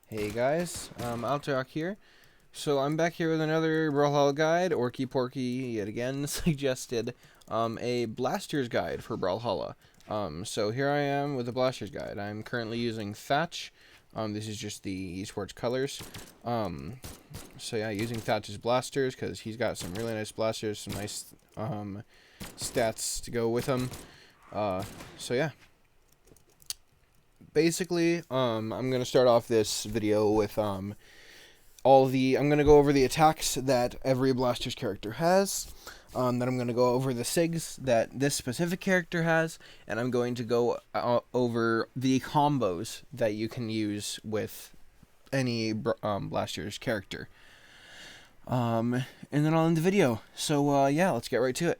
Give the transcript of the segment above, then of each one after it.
Hey guys, Altarok here. So I'm back here with another Brawlhalla guide. Orky Porky yet again suggested a Blasters guide for Brawlhalla. So here I am with the Blasters guide. I'm currently using Thatch. This is just the esports colors. So yeah, using Thatch's Blasters because he's got some really nice blasters, some nice stats to go with him. So yeah. Basically, I'm going to start off this video with I'm going to go over the attacks that every Blaster's character has. Then I'm going to go over the SIGs that this specific character has, and I'm going to go over the combos that you can use with any Blaster's character. And then I'll end the video. So yeah, let's get right to it.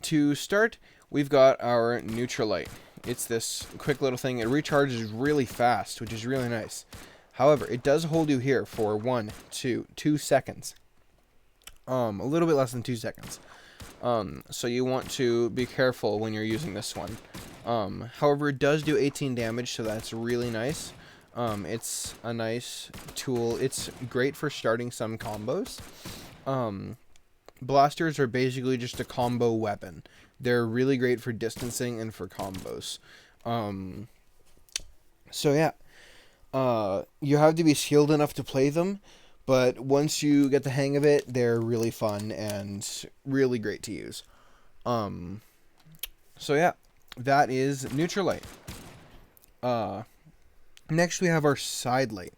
To start, we've got our Neutralite. It's this quick little thing. It recharges really fast, which is really nice. However, it does hold you here for 2 seconds. A little bit less than 2 seconds. So you want to be careful when you're using this one. However, it does do 18 damage, so that's really nice. It's a nice tool. It's great for starting some combos. Blasters are basically just a combo weapon. They're really great for distancing and for combos. So yeah, you have to be skilled enough to play them, but once you get the hang of it, they're really fun and really great to use. So yeah, that is Neutralite. Next we have our Side Light,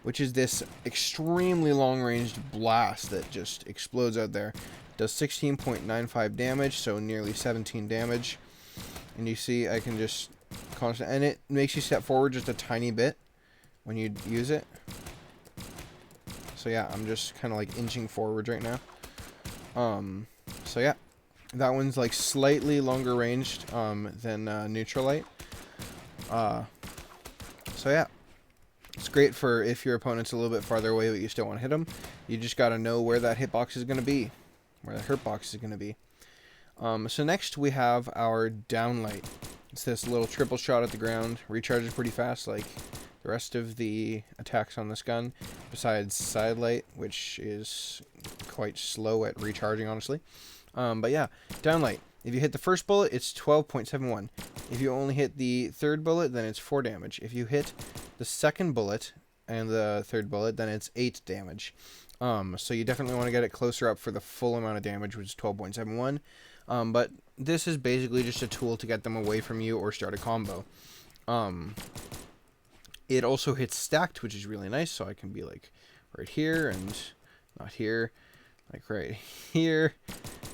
which is this extremely long-ranged blast that just explodes out there. Does 16.95 damage, so nearly 17 damage. And you see I can just constantly, and it makes you step forward just a tiny bit when you use it. So yeah, I'm just kind of like inching forward right now. So yeah, that one's like slightly longer ranged than Neutralite. So yeah, it's great for if your opponent's a little bit farther away but you still want to hit them. You just gotta know where that hitbox is gonna be, where the hurt box is gonna be. So next we have our Downlight. It's this little triple shot at the ground, recharges pretty fast like the rest of the attacks on this gun, besides Side Light, which is quite slow at recharging, honestly. But yeah, Downlight. If you hit the first bullet, it's 12.71. If you only hit the third bullet, then it's 4 damage. If you hit the second bullet and the third bullet, then it's 8 damage. So you definitely want to get it closer up for the full amount of damage, which is 12.71. But this is basically just a tool to get them away from you or start a combo. It also hits stacked, which is really nice, so I can be like right here and not here, like right here,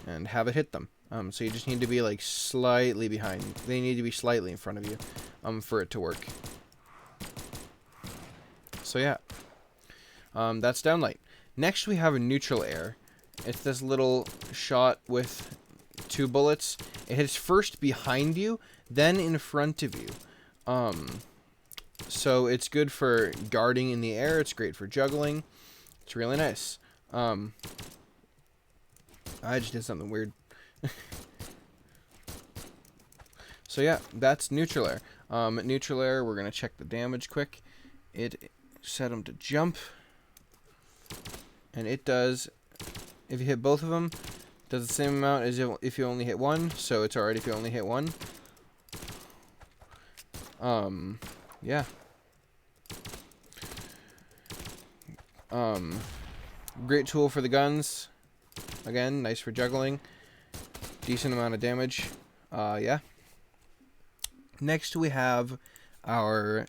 and have it hit them. So you just need to be like slightly behind. They need to be slightly in front of you for it to work. So yeah, that's Downlight. Next we have a Neutral Air. It's this little shot with 2 bullets. It hits first behind you, then in front of you. So it's good for guarding in the air. It's great for juggling. It's really nice. I just did something weird. So yeah, that's Neutral Air. Neutral Air, we're going to check the damage quick. It set them to jump. And it does, if you hit both of them, does the same amount as if you only hit one. So it's alright if you only hit one. Yeah. Great tool for the guns. Again, nice for juggling. Decent amount of damage. Yeah. Next we have our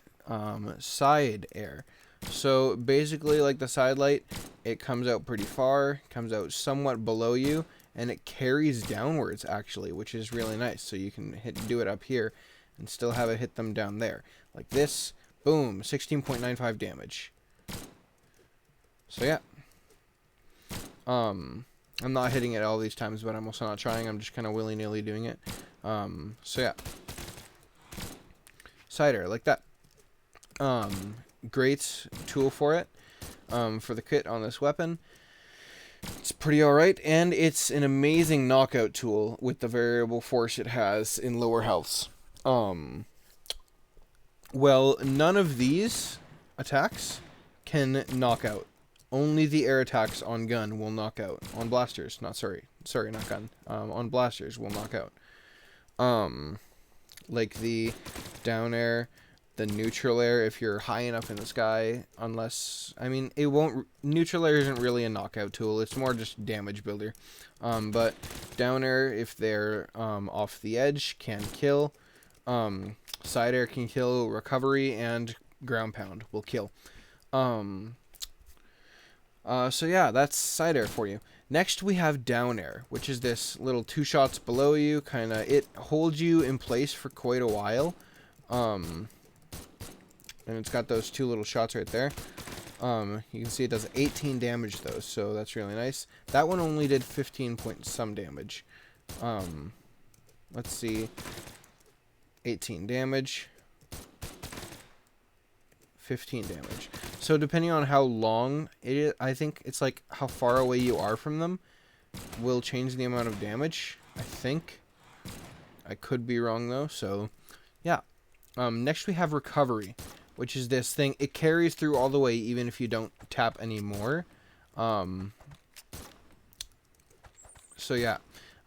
Side Air. So basically, like the Side Light, it comes out pretty far, comes out somewhat below you, and it carries downwards actually, which is really nice. So you can do it up here and still have it hit them down there. Like this, boom, 16.95 damage. So yeah. I'm not hitting it all these times, but I'm also not trying. I'm just kind of willy-nilly doing it. So yeah. Side Air, like that. Great tool for it. For the kit on this weapon. It's pretty alright, and it's an amazing knockout tool with the variable force it has in lower healths. Well, none of these attacks can knock out. Only the air attacks on gun will knock out. On blasters, not sorry, not gun. On blasters will knock out. Like the down air, the neutral air if you're high enough in the sky, unless, I mean, it won't, neutral air isn't really a knockout tool, it's more just damage builder. But down air, if they're off the edge, can kill. Side air can kill, recovery, and ground pound will kill. So yeah, that's side air for you. Next we have down air, which is this little 2 shots below you, it holds you in place for quite a while. And it's got those 2 little shots right there. You can see it does 18 damage though, so that's really nice. That one only did 15 point some damage. Let's see. 18 damage. 15 damage. So depending on how long it is, I think it's like how far away you are from them will change the amount of damage, I think. I could be wrong though, so yeah. Next we have recovery, which is this thing. It carries through all the way even if you don't tap anymore. So yeah.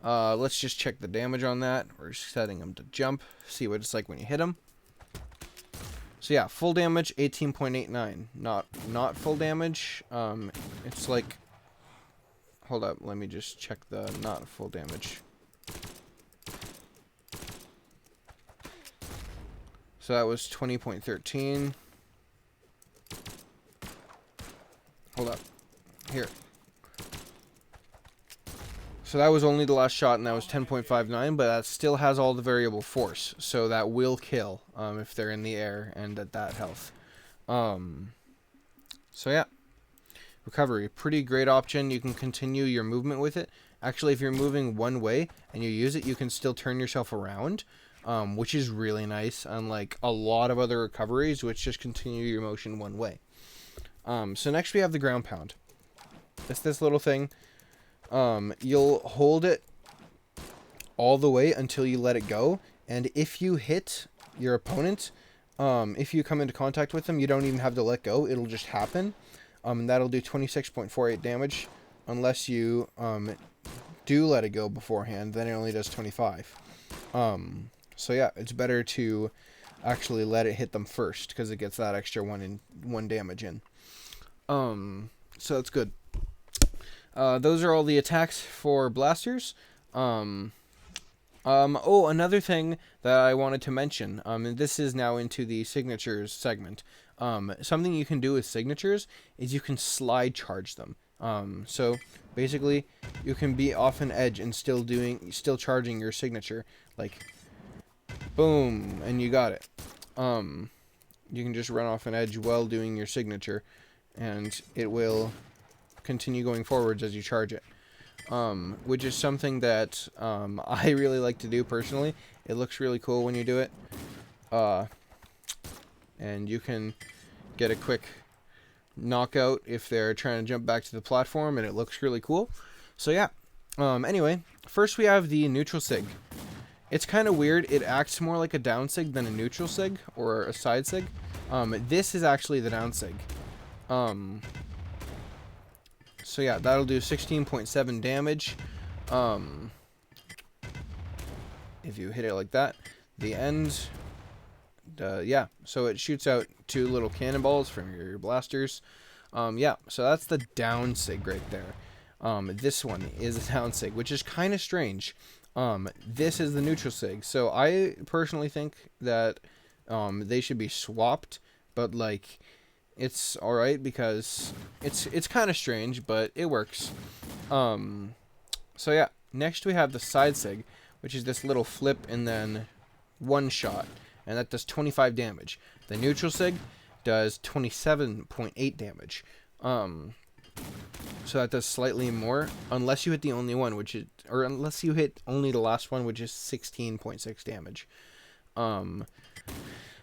Let's just check the damage on that. We're setting them to jump, see what it's like when you hit them. So yeah, full damage 18.89. Not full damage. It's like, hold up, let me just check the not full damage. So that was 20.13. Hold up. Here. So that was only the last shot, and that was 10.59, but that still has all the variable force, so that will kill if they're in the air and at that health. So yeah, recovery, pretty great option. You can continue your movement with it. Actually, if you're moving one way and you use it, you can still turn yourself around, which is really nice, unlike a lot of other recoveries, which just continue your motion one way. So next we have the ground pound. It's this little thing. You'll hold it all the way until you let it go, and if you hit your opponent, if you come into contact with them, you don't even have to let go, it'll just happen. And that'll do 26.48 damage, unless you do let it go beforehand, then it only does 25. So yeah, it's better to actually let it hit them first, because it gets that extra one damage in. So that's good. Those are all the attacks for blasters. Oh, another thing that I wanted to mention, and this is now into the signatures segment. Something you can do with signatures is you can slide charge them. So basically you can be off an edge and still charging your signature, like boom, and you got it. You can just run off an edge while doing your signature, and it will continue going forwards as you charge it, which is something that I really like to do personally. It looks really cool when you do it, and you can get a quick knockout if they're trying to jump back to the platform, and it looks really cool. So yeah, anyway, first we have the neutral sig. It's kind of weird. It acts more like a down sig than a neutral sig or a side sig. This is actually the down sig. So yeah, that'll do 16.7 damage. If you hit it like that, the end, yeah, so it shoots out 2 little cannonballs from your blasters. Yeah, so that's the down sig right there. This one is a down sig, which is kind of strange. This is the neutral sig. So I personally think that they should be swapped, but like, it's alright because it's kind of strange, but it works. So yeah, next we have the side sig, which is this little flip and then 1 shot, and that does 25 damage. The neutral sig does 27.8 damage. So that does slightly more, unless you hit the only one, or unless you hit only the last one, which is 16.6 damage.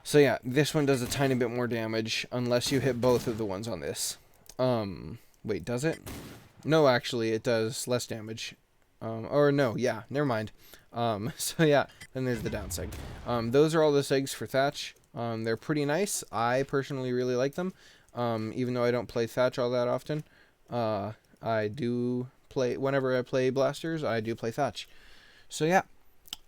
So yeah, this one does a tiny bit more damage, unless you hit both of the ones on this. Wait, does it? No, actually, it does less damage. Or no, yeah, never mind. So yeah, then there's the down sig. Those are all the sigs for Thatch. They're pretty nice. I personally really like them. Even though I don't play Thatch all that often. I do play, whenever I play blasters, I do play Thatch. So yeah.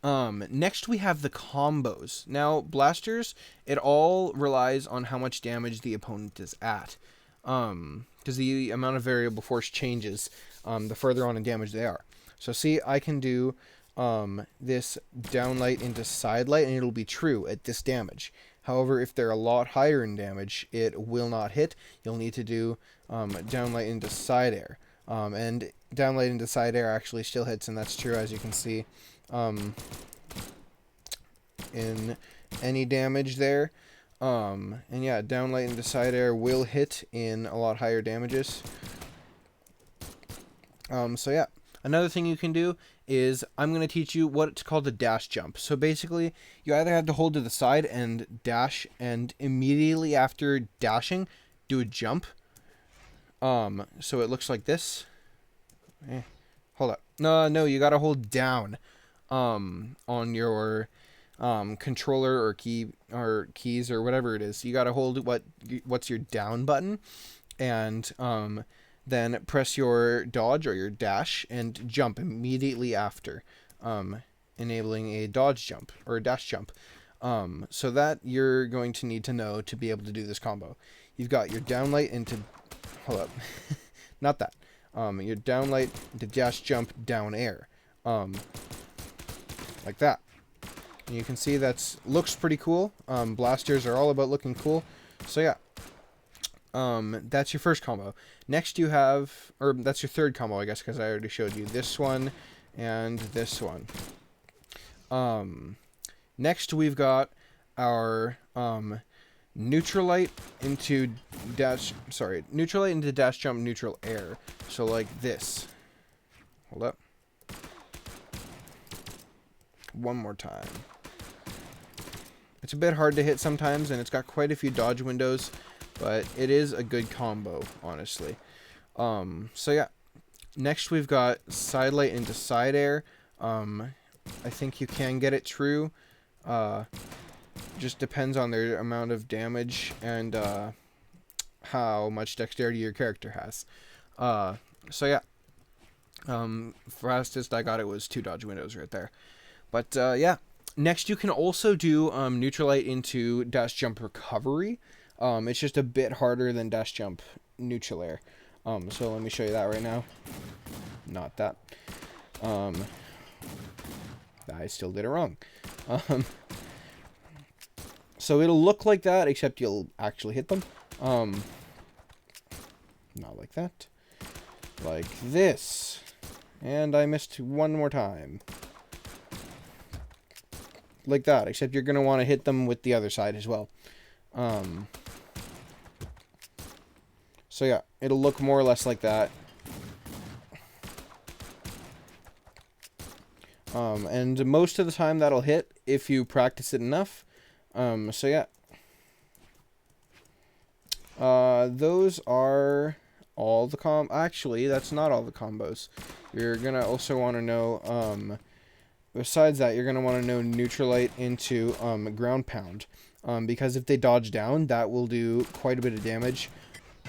Next we have the combos. Now, blasters, it all relies on how much damage the opponent is at. Because the amount of variable force changes the further on in damage they are. So see, I can do this downlight into sidelight, and it'll be true at this damage. However, if they're a lot higher in damage, it will not hit. You'll need to do downlight into side air. And downlight into side air actually still hits, and that's true, as you can see. In any damage there. And yeah, downlight into side air will hit in a lot higher damages. So yeah, another thing you can do is I'm going to teach you what's called a dash jump. So basically, you either have to hold to the side and dash, and immediately after dashing, do a jump. So it looks like this. Hold up. No, you got to hold down on your controller or keys or whatever it is. You got to hold what's your down button, and then press your dodge or your dash and jump immediately after, enabling a dodge jump or a dash jump. So that you're going to need to know to be able to do this combo. You've got your downlight into, hold up, not that. Your downlight into dash jump down air, like that. And you can see looks pretty cool. Blasters are all about looking cool. So yeah. That's your first combo. Next you have, or that's your third combo, I guess, because I already showed you this one and this one. Next we've got our neutralite into dash jump neutral air. So like this. Hold up. One more time. It's a bit hard to hit sometimes, and it's got quite a few dodge windows, but it is a good combo, honestly. So yeah. Next we've got sidelight into side air. I think you can get it true. Just depends on their amount of damage and how much dexterity your character has. So yeah. Fastest I got it was 2 dodge windows right there. But yeah. Next you can also do neutralite into dash jump recovery. It's just a bit harder than dash jump neutral air. So let me show you that right now. Not that. I still did it wrong. So it'll look like that, except you'll actually hit them. Not like that. Like this. And I missed one more time. Like that, except you're going to want to hit them with the other side as well. So yeah, it'll look more or less like that. And most of the time that'll hit if you practice it enough. So yeah. Those are all the actually, that's not all the combos. You're gonna also want to know, besides that, you're gonna want to know neutralite into, ground pound. Because if they dodge down, that will do quite a bit of damage.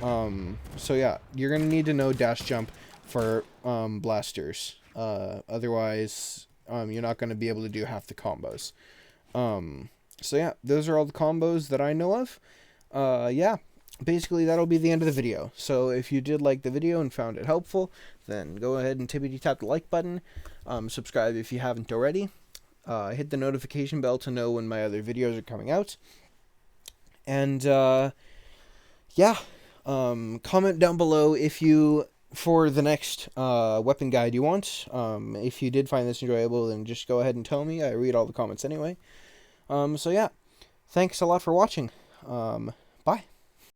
So yeah, you're gonna need to know dash jump for, blasters. Otherwise, you're not gonna be able to do half the combos. So yeah, those are all the combos that I know of. Yeah, basically that'll be the end of the video. So if you did like the video and found it helpful, then go ahead and tippity-tap the like button. Subscribe if you haven't already. Hit the notification bell to know when my other videos are coming out. And, yeah, comment down below if you, for the next, weapon guide you want. If you did find this enjoyable, then just go ahead and tell me. I read all the comments anyway. So yeah, thanks a lot for watching.